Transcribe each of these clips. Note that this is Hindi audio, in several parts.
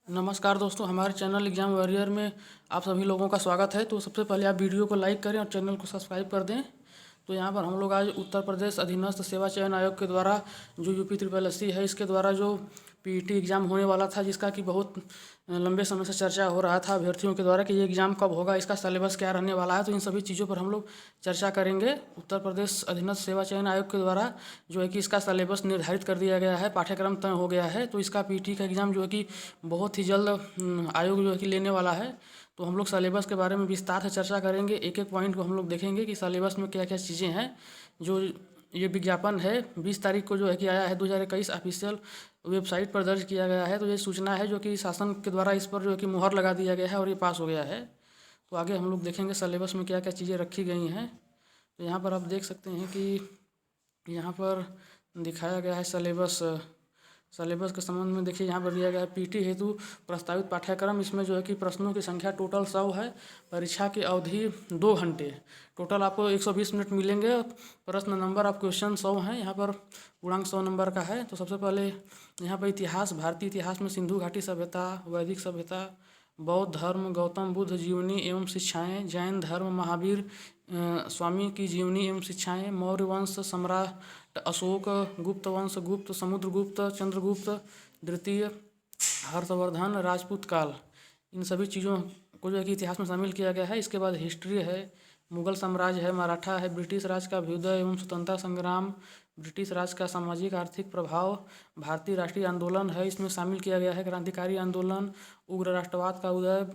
नमस्कार दोस्तों, हमारे चैनल एग्जाम वॉरियर में आप सभी लोगों का स्वागत है। तो सबसे पहले आप वीडियो को लाइक करें और चैनल को सब्सक्राइब कर दें। तो यहाँ पर हम लोग आज उत्तर प्रदेश अधीनस्थ सेवा चयन आयोग के द्वारा जो यूपी ट्रिपल एस सी है, इसके द्वारा जो पीईटी एग्ज़ाम होने वाला था, जिसका कि बहुत लंबे समय से चर्चा हो रहा था अभ्यर्थियों के द्वारा कि ये एग्ज़ाम कब होगा, इसका सिलेबस क्या रहने वाला है। तो इन सभी चीज़ों पर हम लोग चर्चा करेंगे। उत्तर प्रदेश अधीनस्थ सेवा चयन आयोग के द्वारा जो है कि इसका सिलेबस निर्धारित कर दिया गया है, पाठ्यक्रम तय हो गया है। तो इसका पीईटी का एग्ज़ाम जो है कि बहुत ही जल्द आयोग जो है कि लेने वाला है। तो हम लोग सिलेबस के बारे में विस्तार से चर्चा करेंगे। एक एक पॉइंट को हम लोग देखेंगे कि सिलेबस में क्या क्या चीज़ें हैं। जो ये विज्ञापन है 20 तारीख को जो है कि आया है 2021 ऑफिशियल वेबसाइट पर दर्ज किया गया है। तो ये सूचना है जो कि शासन के द्वारा इस पर जो है कि मुहर लगा दिया गया है और ये पास हो गया है। तो आगे हम लोग देखेंगे सिलेबस में क्या क्या चीज़ें रखी गई हैं। तो यहाँ पर आप देख सकते हैं कि यहाँ पर दिखाया गया है सिलेबस के संबंध में। देखिए यहाँ पर दिया गया है पीटी हेतु प्रस्तावित पाठ्यक्रम। इसमें जो है कि प्रश्नों की संख्या टोटल 100 है। परीक्षा की अवधि 2 घंटे। टोटल आपको 120 मिनट मिलेंगे। प्रश्न नंबर ऑफ क्वेश्चन 100 हैं। यहाँ पर पूर्णांक 100 नंबर का है। तो सबसे पहले यहाँ पर इतिहास, भारतीय इतिहास में सिंधु घाटी सभ्यता, वैदिक सभ्यता, बौद्ध धर्म, गौतम बुद्ध जीवनी एवं शिक्षाएं, जैन धर्म, महावीर स्वामी की जीवनी एवं शिक्षाएं, मौर्य वंश, सम्राट अशोक, गुप्त वंश, गुप्त, समुद्रगुप्त, चंद्रगुप्त द्वितीय, हर्षवर्धन, राजपूत काल, इन सभी चीज़ों को जो है कि इतिहास में शामिल किया गया है। इसके बाद हिस्ट्री है, मुगल साम्राज्य है, मराठा है, ब्रिटिश राज का अभ्युदय एवं स्वतंत्रता संग्राम, ब्रिटिश राज का सामाजिक आर्थिक प्रभाव, भारतीय राष्ट्रीय आंदोलन है, इसमें शामिल किया गया है क्रांतिकारी आंदोलन, उग्र राष्ट्रवाद का उदय,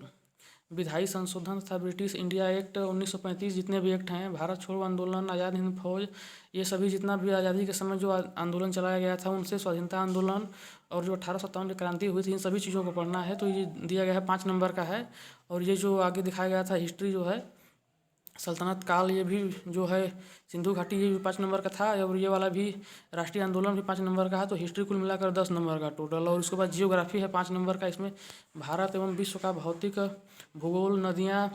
विधायी संशोधन तथा ब्रिटिश इंडिया एक्ट 1935, जितने भी एक्ट हैं, भारत छोड़ो आंदोलन, आज़ाद हिंद फौज, ये सभी जितना भी आज़ादी के समय जो आंदोलन चलाया गया था उनसे, स्वाधीनता आंदोलन और जो 1857 की क्रांति हुई थी, इन सभी चीज़ों को पढ़ना है। तो ये दिया गया है 5 नंबर का है। और ये जो आगे दिखाया गया था हिस्ट्री जो है सल्तनत काल, ये भी जो है सिंधु घाटी, ये भी 5 नंबर का था। और ये वाला भी राष्ट्रीय आंदोलन भी 5 नंबर का है। तो हिस्ट्री कुल मिलाकर 10 नंबर का टोटल। और उसके बाद जियोग्राफी है 5 नंबर का। इसमें भारत एवं विश्व का भौतिक भूगोल, नदियाँ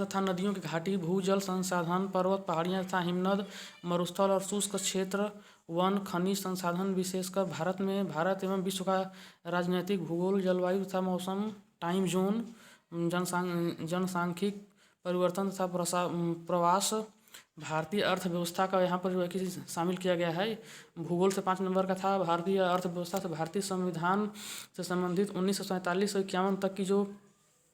तथा नदियों की घाटी, भूजल संसाधन, पर्वत पहाड़ियाँ तथा हिमनद, मरुस्थल और शुष्क क्षेत्र, वन, खनिज संसाधन, विशेषकर भारत एवं विश्व का राजनैतिक भूगोल, जलवायु तथा मौसम, टाइम जोन, जनसांख्यिक परिवर्तन तथा प्रवास, भारतीय अर्थव्यवस्था का यहाँ पर जो है कि शामिल किया गया है। भूगोल से 5 नंबर का था। भारतीय अर्थव्यवस्था से भारतीय संविधान से संबंधित 1947 से 51 तक की जो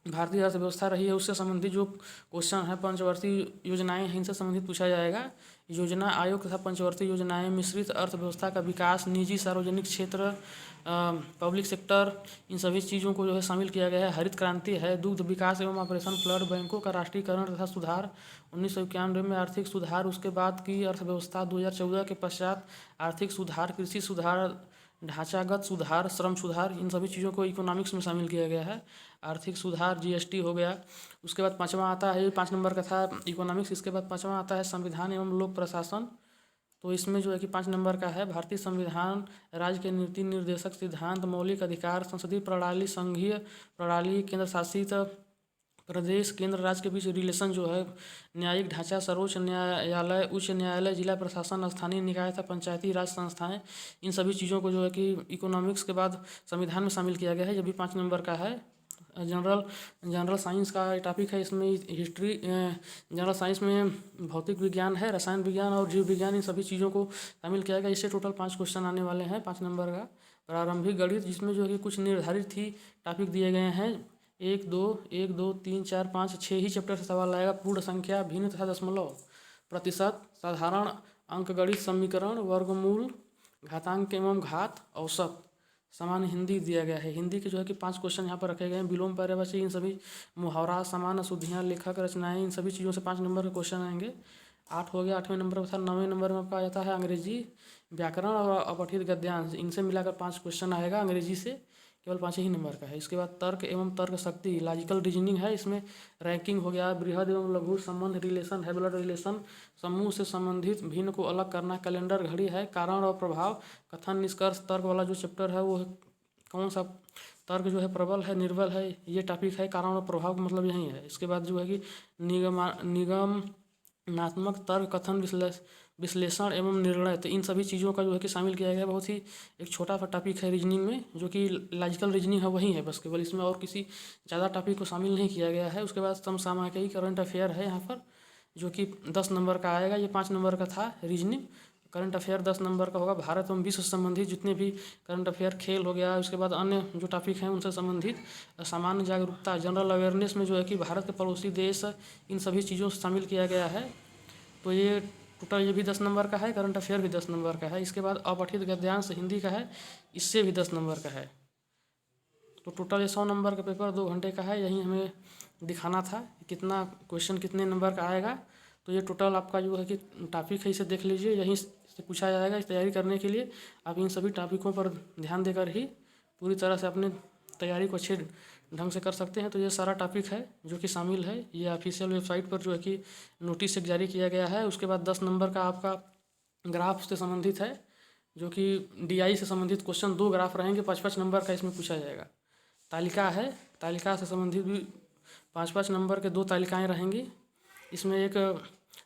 भारतीय अर्थव्यवस्था रही है उससे संबंधित जो क्वेश्चन है, पंचवर्ती योजनाएं हैं, इनसे संबंधित पूछा जाएगा। योजना आयोग तथा पंचवर्ती योजनाएं, मिश्रित अर्थव्यवस्था का विकास, निजी सार्वजनिक क्षेत्र, पब्लिक सेक्टर, इन सभी चीज़ों को जो है शामिल किया गया है। हरित क्रांति है, दुग्ध विकास एवं ऑपरेशन फ्लड, बैंकों का राष्ट्रीयकरण तथा सुधार 1991 में, आर्थिक सुधार, उसके बाद की अर्थव्यवस्था 2014 के पश्चात, आर्थिक सुधार, कृषि सुधार, ढांचागत सुधार, श्रम सुधार, इन सभी चीज़ों को इकोनॉमिक्स में शामिल किया गया है। आर्थिक सुधार जीएसटी हो गया। उसके बाद 5वां आता है, 5 नंबर का था इकोनॉमिक्स। इसके बाद 5वां आता है संविधान एवं लोक प्रशासन। तो इसमें जो है कि 5 नंबर का है, भारतीय संविधान, राज्य के नीति निर्देशक सिद्धांत, मौलिक अधिकार, संसदीय प्रणाली, संघीय प्रणाली, केंद्र शासित प्रदेश, केंद्र राज्य के बीच रिलेशन जो है, न्यायिक ढांचा, सर्वोच्च न्यायालय, उच्च न्यायालय, जिला प्रशासन, स्थानीय निकाय तथा पंचायती राज संस्थाएं, इन सभी चीज़ों को जो है कि इकोनॉमिक्स के बाद संविधान में शामिल किया गया है। ये भी 5 नंबर का है। जनरल साइंस का टॉपिक है। इसमें हिस्ट्री, जनरल साइंस में भौतिक विज्ञान है, रसायन विज्ञान और जीव विज्ञान, इन सभी चीज़ों को शामिल किया गया। इससे टोटल 5 क्वेश्चन आने वाले हैं 5 नंबर का। प्रारंभिक गणित, जिसमें जो है कि कुछ निर्धारित ही टॉपिक दिए गए हैं। 1 2 3 4 5 6 ही चैप्टर से सवाल आएगा। पूर्ण संख्या, भिन्न तथा दशमलव, प्रतिशत, साधारण अंकगणित समीकरण, वर्गमूल, घातांक एवं घात, औसत, सामान्य हिंदी दिया गया है। हिंदी के जो है कि 5 क्वेश्चन यहाँ पर रखे गए हैं। विलोम पर्यायवाची, इन सभी, मुहावरा, सामान्य शुद्धियाँ, लेखक रचनाएं, इन सभी चीज़ों से 5 नंबर के क्वेश्चन आएंगे। 8 हो गया। 8वें नंबर पर था। 9वें नंबर में आपका आता है अंग्रेजी, व्याकरण और अपठित गद्यांश, इनसे मिलाकर 5 क्वेश्चन आएगा अंग्रेजी से। केवल 5 ही नंबर का है। इसके बाद तर्क एवं तर्क शक्ति, लॉजिकल रीजनिंग है। इसमें रैंकिंग हो गया, बृहद एवं लघु संबंध, रिलेशन है, ब्लड रिलेशन, समूह से संबंधित, भिन्न को अलग करना, कैलेंडर घड़ी है, कारण और प्रभाव, कथन निष्कर्ष, तर्क वाला जो चैप्टर है वो कौन सा तर्क जो है प्रबल है, निर्बल है, ये टॉपिक है। कारण और प्रभाव का मतलब यही है। इसके बाद जो है कि निगमात्मक तर्क, कथन विश्लेषण एवं निर्णय। तो इन सभी चीज़ों का जो है कि शामिल किया गया है। बहुत ही एक छोटा सा टॉपिक है रीजनिंग में, जो कि लॉजिकल रीजनिंग है वही है बस, केवल इसमें और किसी ज़्यादा टॉपिक को शामिल नहीं किया गया है। उसके बाद समसामयिक करंट अफेयर है यहाँ पर, जो कि 10 नंबर का आएगा। ये 5 नंबर का था रीजनिंग। करंट अफेयर 10 नंबर का होगा। भारत एवं विश्व से संबंधित जितने भी करंट अफेयर, खेल हो गया, उसके बाद अन्य जो टॉपिक हैं उनसे संबंधित, सामान्य जागरूकता, जनरल अवेयरनेस में जो है कि भारत के पड़ोसी देश, इन सभी चीज़ों से शामिल किया गया है। तो ये टोटल ये भी 10 नंबर का है, करंट अफेयर भी 10 नंबर का है। इसके बाद अपठित गद्यांश हिंदी का है, इससे भी 10 नंबर का है। तो टोटल ये 100 नंबर का पेपर 2 घंटे का है। यही हमें दिखाना था कितना क्वेश्चन कितने नंबर का आएगा। तो ये टोटल आपका जो है कि टॉपिक है, इसे देख लीजिए, यहीं से पूछा जाएगा। इस तैयारी करने के लिए आप इन सभी टॉपिकों पर ध्यान देकर ही पूरी तरह से अपने तैयारी को अच्छे ढंग से कर सकते हैं। तो ये सारा टॉपिक है जो कि शामिल है। ये ऑफिशियल वेबसाइट पर जो है कि नोटिस एक जारी किया गया है। उसके बाद 10 नंबर का आपका ग्राफ से संबंधित है, जो कि DI से संबंधित क्वेश्चन 2 ग्राफ रहेंगे, 5-5 नंबर का इसमें पूछा जाएगा। तालिका है, तालिका से संबंधित भी 5-5 नंबर के 2 तालिकाएँ रहेंगी। इसमें एक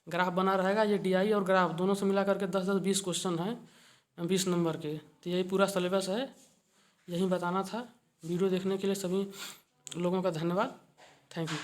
ग्राफ बना रहेगा। ये DI और ग्राफ दोनों से मिला करके 10-10, 20 क्वेश्चन हैं 20 नंबर के। तो यही पूरा सिलेबस है, यही बताना था। वीडियो देखने के लिए सभी लोगों का धन्यवाद। Thank you.